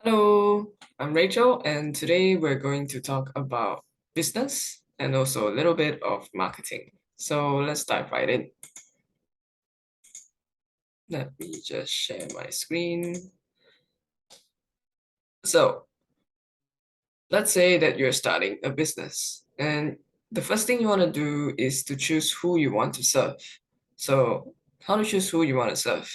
Hello, I'm Rachel, and today we're going to talk about business and also a little bit of marketing. So let's dive right in. Let me just share my screen. So let's say that you're starting a business, and the first thing you want to do is to choose who you want to serve. So, how to choose who you want to serve?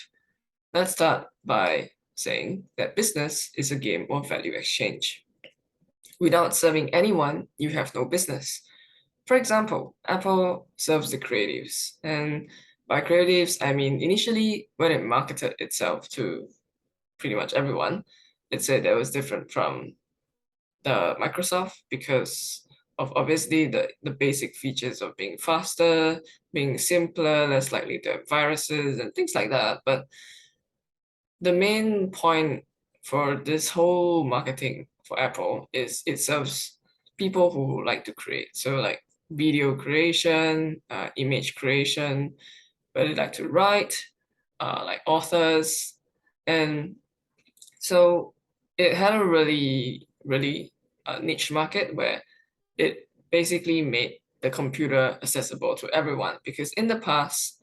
Let's start by saying that business is a game of value exchange. Without serving anyone, you have no business. For example, Apple serves the creatives. And by creatives, I mean initially when it marketed itself to pretty much everyone, it said that was different from the Microsoft because of obviously the basic features of being faster, being simpler, less likely to have viruses and things like that. But the main point for this whole marketing for Apple is it serves people who like to create. So like video creation, image creation, whether they like to write, like authors, and so it had a really niche market where it basically made the computer accessible to everyone because in the past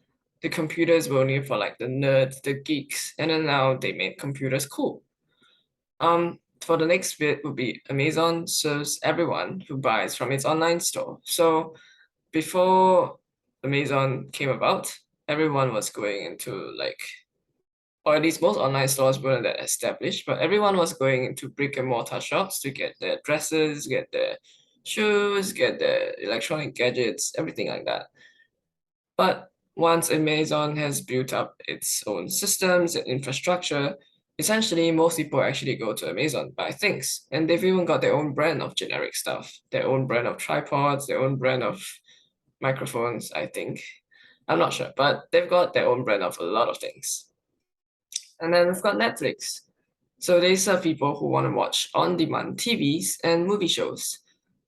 the computers were only for like the nerds, the geeks, and then now they made computers cool. For the next bit would be Amazon serves everyone who buys from its online store. So before Amazon came about, everyone was going into like, or at least most online stores weren't that established, but everyone was going into brick and mortar shops to get their dresses, get their shoes, get their electronic gadgets, everything like that. But once Amazon has built up its own systems and infrastructure, essentially most people actually go to Amazon buy things. And they've even got their own brand of generic stuff, their own brand of tripods, their own brand of microphones, I think. I'm not sure, but they've got their own brand of a lot of things. And then we've got Netflix. So they serve people who want to watch on-demand TVs and movie shows.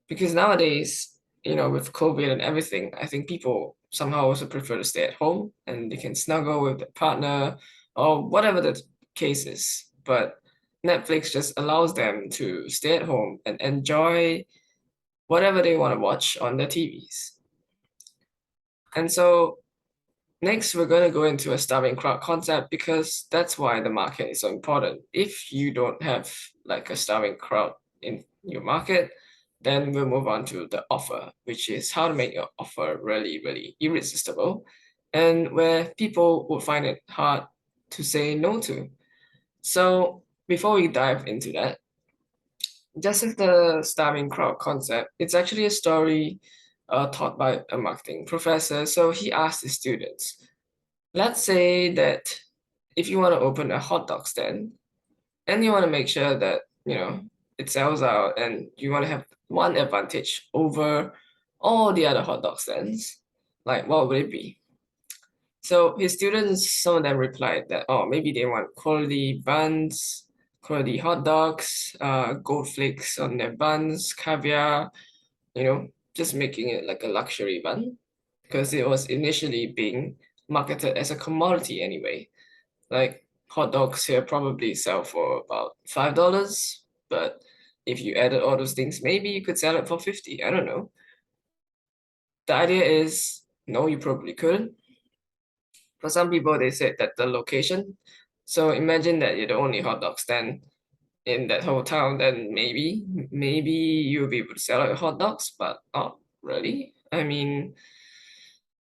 Because nowadays, with COVID and everything, I think people somehow also prefer to stay at home and they can snuggle with their partner or whatever the case is. But Netflix just allows them to stay at home and enjoy whatever they want to watch on their TVs. And so next, we're going to go into a starving crowd concept because that's why the market is so important. If you don't have like a starving crowd in your market, then we'll move on to the offer, which is how to make your offer really irresistible and where people will find it hard to say no to. So before we dive into that, just as the starving crowd concept, it's actually a story taught by a marketing professor. So he asked his students, let's say that if you want to open a hot dog stand and you want to make sure that, it sells out and you want to have one advantage over all the other hot dog stands, like what would it be? So his students, some of them replied that, oh, maybe they want quality buns, quality hot dogs, gold flakes on their buns, caviar, just making it like a luxury bun because it was initially being marketed as a commodity anyway. Like hot dogs here probably sell for about $5, but if you added all those things, maybe you could sell it for 50. I don't know. The idea is no, you probably couldn't. For some people, they said that the location. So imagine that you're the only hot dog stand in that whole town, then maybe you'll be able to sell out your hot dogs, but not really. I mean,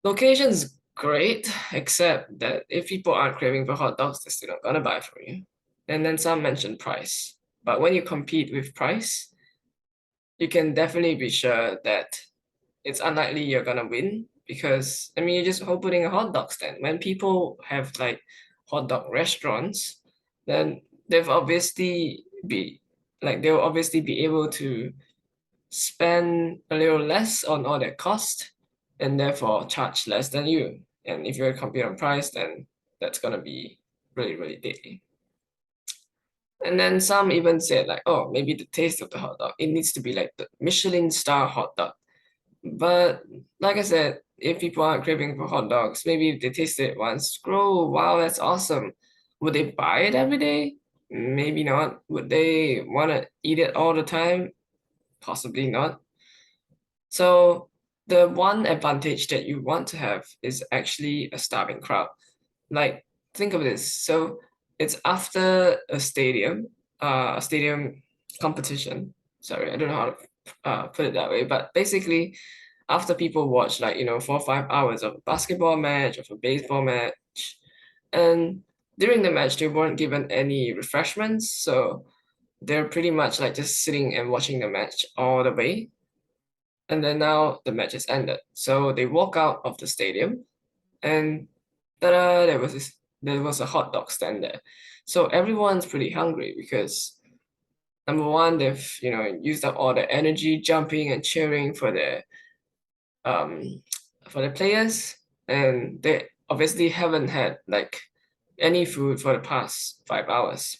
location's great, except that if people aren't craving for hot dogs, they're still not gonna buy from you. And then some mention price. But when you compete with price, you can definitely be sure that it's unlikely you're gonna win because I mean you're just opening a hot dog stand. When people have like hot dog restaurants, then they've obviously be they'll obviously be able to spend a little less on all their cost and therefore charge less than you. And if you're compete on price, then that's gonna be really deadly. And then some even said like, oh, maybe the taste of the hot dog, it needs to be like the Michelin star hot dog. But like I said, if people aren't craving for hot dogs, maybe if they taste it once, scroll, wow, that's awesome. Would they buy it every day? Maybe not. Would they want to eat it all the time? Possibly not. So the one advantage that you want to have is actually a starving crowd. Like, think of this. So it's after a stadium competition. Sorry, I don't know how to put it that way, but basically, after people watch like 4 or 5 hours of a basketball match, of a baseball match, and during the match they weren't given any refreshments, so they're pretty much like just sitting and watching the match all the way. And then now the match is ended. So they walk out of the stadium and ta-da, there was a hot dog stand there. So everyone's pretty hungry because number one, they've used up all the energy jumping and cheering um for the players, and they obviously haven't had like any food for the past 5 hours.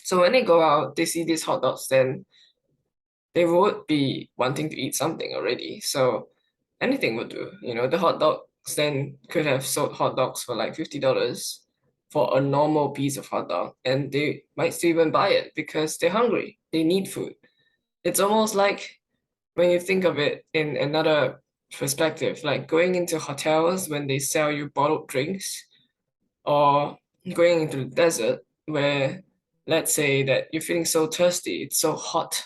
So when they go out, they see this hot dog stand, they would be wanting to eat something already. So anything would do. The hot dog stand could have sold hot dogs for like $50 for a normal piece of hot dog, and they might still even buy it because they're hungry. They need food. It's almost like when you think of it in another perspective, like going into hotels when they sell you bottled drinks, or going into the desert where, let's say that you're feeling so thirsty, it's so hot,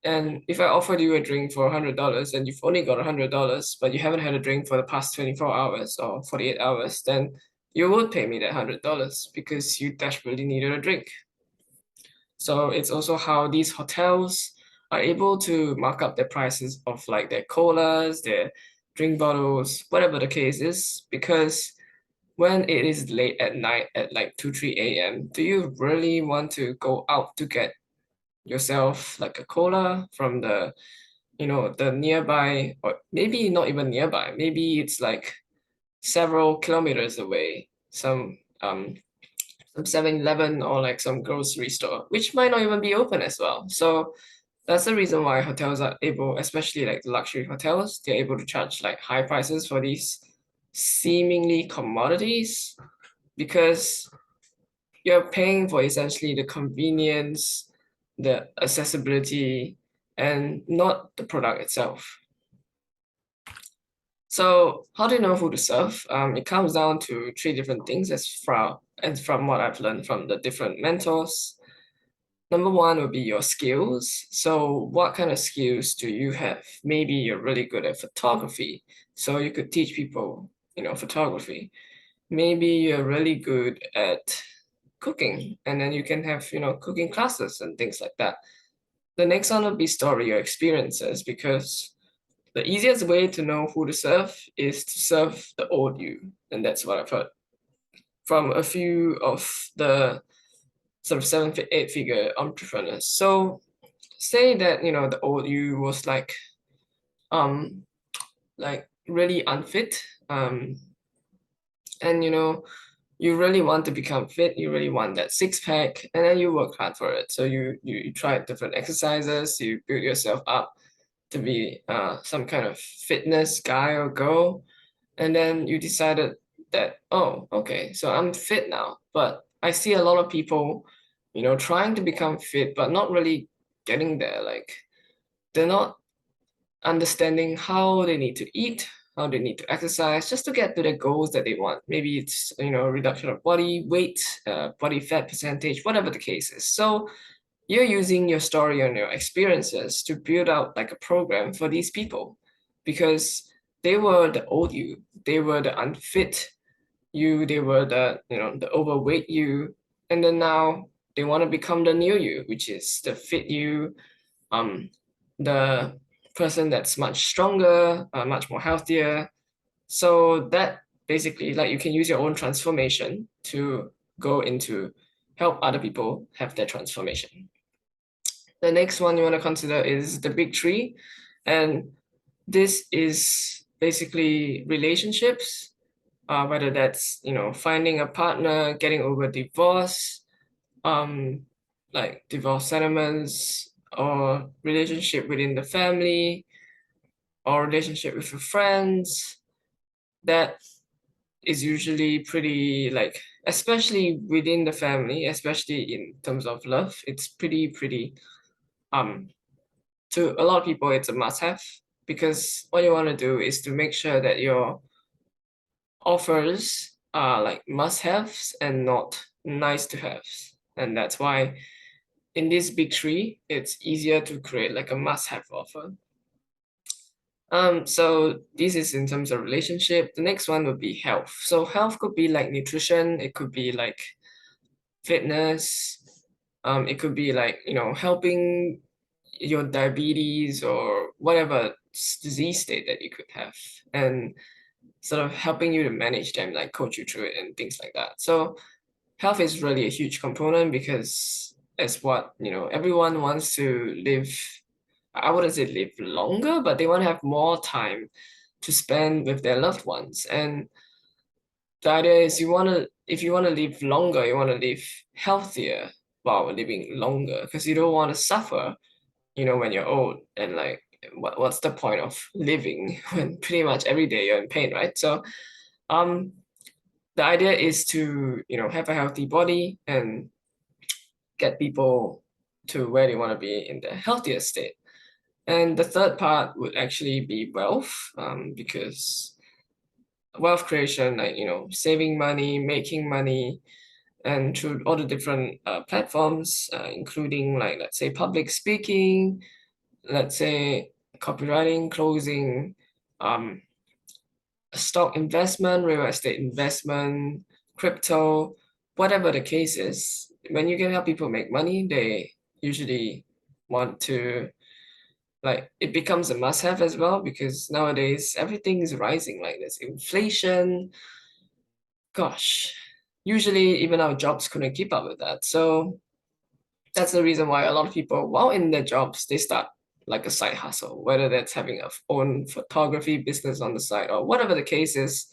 and if I offered you a drink for $100 and you've only got $100, but you haven't had a drink for the past 24 hours or 48 hours, then you would pay me that $100 because you desperately needed a drink. So it's also how these hotels are able to mark up the prices of like their colas, their drink bottles, whatever the case is, because when it is late at night at like 2, 3 a.m., do you really want to go out to get yourself like a cola from the nearby, or maybe not even nearby, maybe it's like several kilometers away, some 7-Eleven or like some grocery store, which might not even be open as well. So that's the reason why hotels are able, especially like the luxury hotels, they're able to charge like high prices for these seemingly commodities, because you're paying for essentially the convenience, the accessibility, and not the product itself. So how do you know who to serve? It comes down to three different things from what I've learned from the different mentors. Number one would be your skills. So what kind of skills do you have? Maybe you're really good at photography, so you could teach people, photography. Maybe you're really good at cooking, and then you can have, cooking classes and things like that. The next one would be story or experiences, because the easiest way to know who to serve is to serve the old you. And that's what I've heard from a few of the sort of eight figure entrepreneurs. So say that, the old you was um, like really unfit. And you really want to become fit, you really want that six pack, and then you work hard for it. So you try different exercises, you build yourself up to be some kind of fitness guy or girl, and then you decided that, oh, okay, so I'm fit now, but I see a lot of people, trying to become fit but not really getting there. Like, they're not understanding how they need to eat, how they need to exercise just to get to the goals that they want. Maybe it's, reduction of body weight, body fat percentage, whatever the case is. So you're using your story and your experiences to build out like a program for these people, because they were the old you, they were the unfit you, they were the overweight you, and then now they want to become the new you, which is the fit you, um, the person that's much stronger, much more healthier. So that basically, like, you can use your own transformation to go into help other people have their transformation. The next one you want to consider is the big three. And this is basically relationships, whether that's, finding a partner, getting over divorce, um, like divorce settlements, or relationship within the family, or relationship with your friends. That is usually pretty like especially within the family, especially in terms of love, it's pretty um to a lot of people it's a must-have because what you want to do is to make sure that your offers are like must-haves and not nice to haves. And that's why in this big three, it's easier to create like a must-have offer. So this is in terms of relationship. The next one would be health. So health could be like nutrition, it could be like fitness, it could be like, helping your diabetes or whatever disease state that you could have, and sort of helping you to manage them, like coach you through it and things like that. So health is really a huge component because as what, everyone wants to live, I wouldn't say live longer, but they want to have more time to spend with their loved ones. And the idea is if you want to live longer, you want to live healthier while living longer because you don't want to suffer, when you're old. And like, what's the point of living when pretty much every day you're in pain, right? So, um, the idea is to, have a healthy body and get people to where they want to be in the healthiest state. And the third part would actually be wealth, because wealth creation, like, saving money, making money, and through all the different platforms, including like, let's say, public speaking, let's say, copywriting, closing, um, stock investment, real estate investment, crypto, whatever the case is, when you can help people make money, they usually want to, like, it becomes a must have as well because nowadays everything is rising, like there's inflation. Gosh, usually even our jobs couldn't keep up with that. So that's the reason why a lot of people, while in their jobs, they start like a side hustle, whether that's having a own photography business on the side or whatever the case is.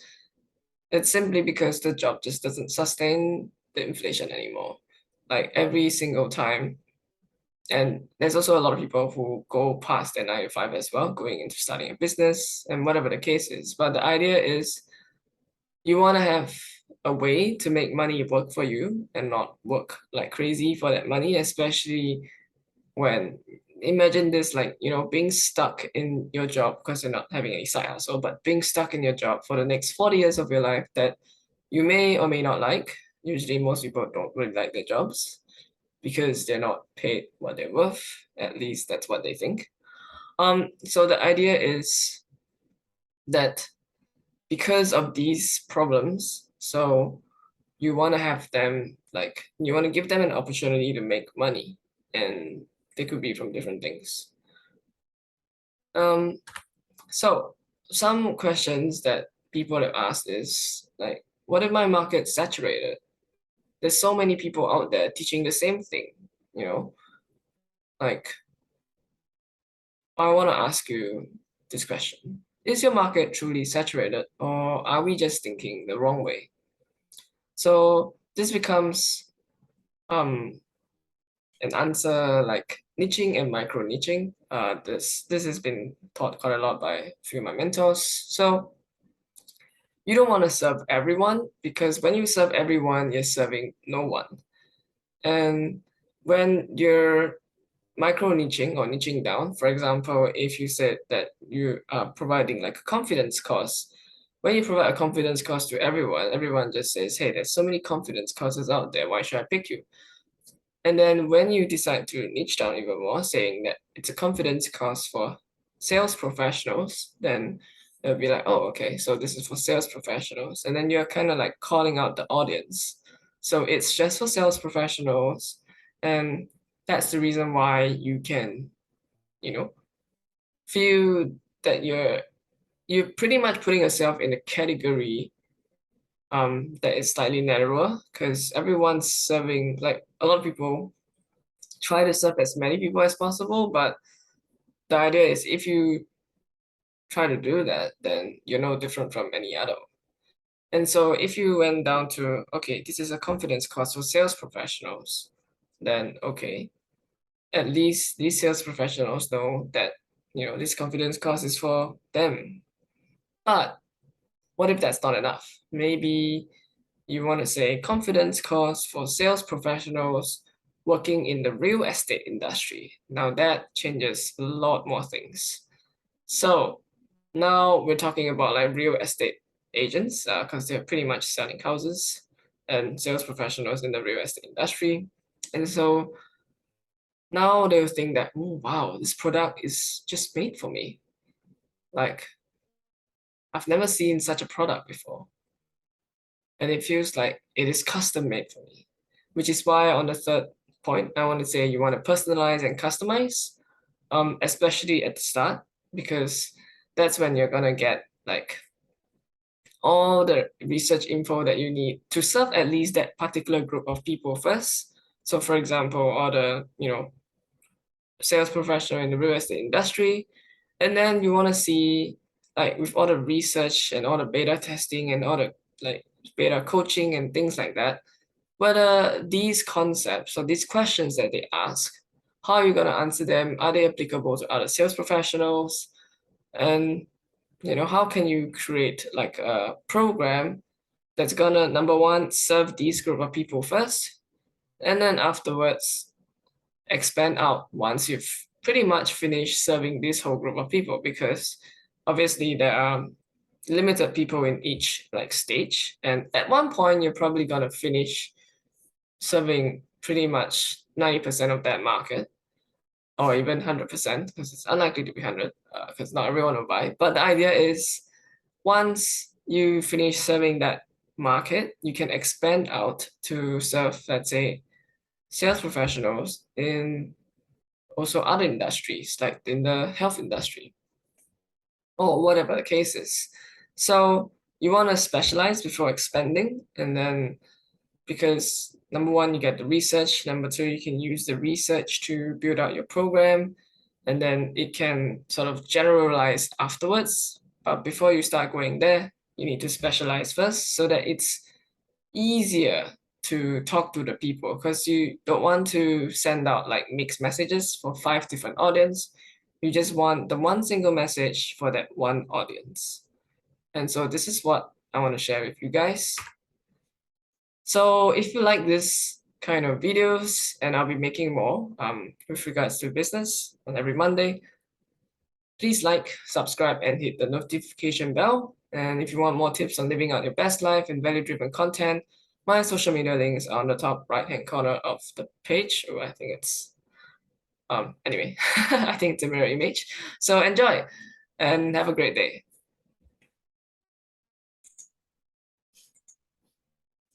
It's simply because the job just doesn't sustain the inflation anymore. Like every single time. And there's also a lot of people who go past their 9 to 5 as well, going into starting a business and whatever the case is. But the idea is you want to have a way to make money work for you and not work like crazy for that money, especially when imagine this, like, being stuck in your job because you're not having a side hustle, but being stuck in your job for the next 40 years of your life that you may or may not like. Usually most people don't really like their jobs because they're not paid what they're worth. At least that's what they think. So the idea is that because of these problems, so you want to have them, like, you want to give them an opportunity to make money, and they could be from different things. So some questions that people have asked is like, what if my market's saturated? There's so many people out there teaching the same thing, you know? Like, I want to ask you this question. Is your market truly saturated, or are we just thinking the wrong way? So this becomes um an answer like niching and micro niching. This has been taught quite a lot by a few of my mentors. So you don't want to serve everyone because when you serve everyone, you're serving no one. And when you're micro niching or niching down, for example, if you said that you are providing like a confidence course, when you provide a confidence course to everyone, everyone just says, hey, there's so many confidence courses out there. Why should I pick you? And then when you decide to niche down even more, saying that it's a confidence course for sales professionals, then it'll be like, oh, okay, so this is for sales professionals. And then you're kind of like calling out the audience. So it's just for sales professionals. And that's the reason why you can, you know, feel that you're pretty much putting yourself in a category that is slightly narrower because everyone's serving, like, a lot of people try to serve as many people as possible, but the idea is if you try to do that, then you're no different from any other. And so if you went down to, okay, this is a confidence course for sales professionals, then okay, at least these sales professionals know that, this confidence course is for them. But what if that's not enough? Maybe you want to say confidence course for sales professionals working in the real estate industry. Now that changes a lot more things. So now we're talking about like real estate agents, because they're pretty much selling houses and sales professionals in the real estate industry. And so now they'll think that, oh wow, this product is just made for me. Like I've never seen such a product before. And it feels like it is custom made for me. Which is why on the third point, I want to say you want to personalize and customize, especially at the start, because that's when you're gonna get like all the research info that you need to serve at least that particular group of people first. So for example, all the, sales professional in the real estate industry. And then you want to see like with all the research and all the beta testing and all the like beta coaching and things like that, whether these concepts or these questions that they ask, how are you going to answer them? Are they applicable to other sales professionals? And how can you create like a program that's gonna, number one, serve these group of people first, and then afterwards expand out once you've pretty much finished serving this whole group of people, because obviously there are limited people in each like stage, and at one point you're probably gonna finish serving pretty much 90% of that market, or even 100%, because it's unlikely to be 100, because not everyone will buy. But the idea is once you finish serving that market, you can expand out to serve, let's say, sales professionals in also other industries, like in the health industry or whatever the case is. So you want to specialize before expanding, and then because number one, you get the research, number two, you can use the research to build out your program, and then it can sort of generalize afterwards. But before you start going there, you need to specialize first so that it's easier to talk to the people, because you don't want to send out like mixed messages for 5 different audience. You just want the one single message for that one audience. And so this is what I want to share with you guys. So if you like this kind of videos, and I'll be making more with regards to business on every Monday, please like, subscribe, and hit the notification bell. And if you want more tips on living out your best life and value-driven content, my social media links are on the top right-hand corner of the page. Oh, I think it's anyway, I think it's a mirror image. So enjoy and have a great day.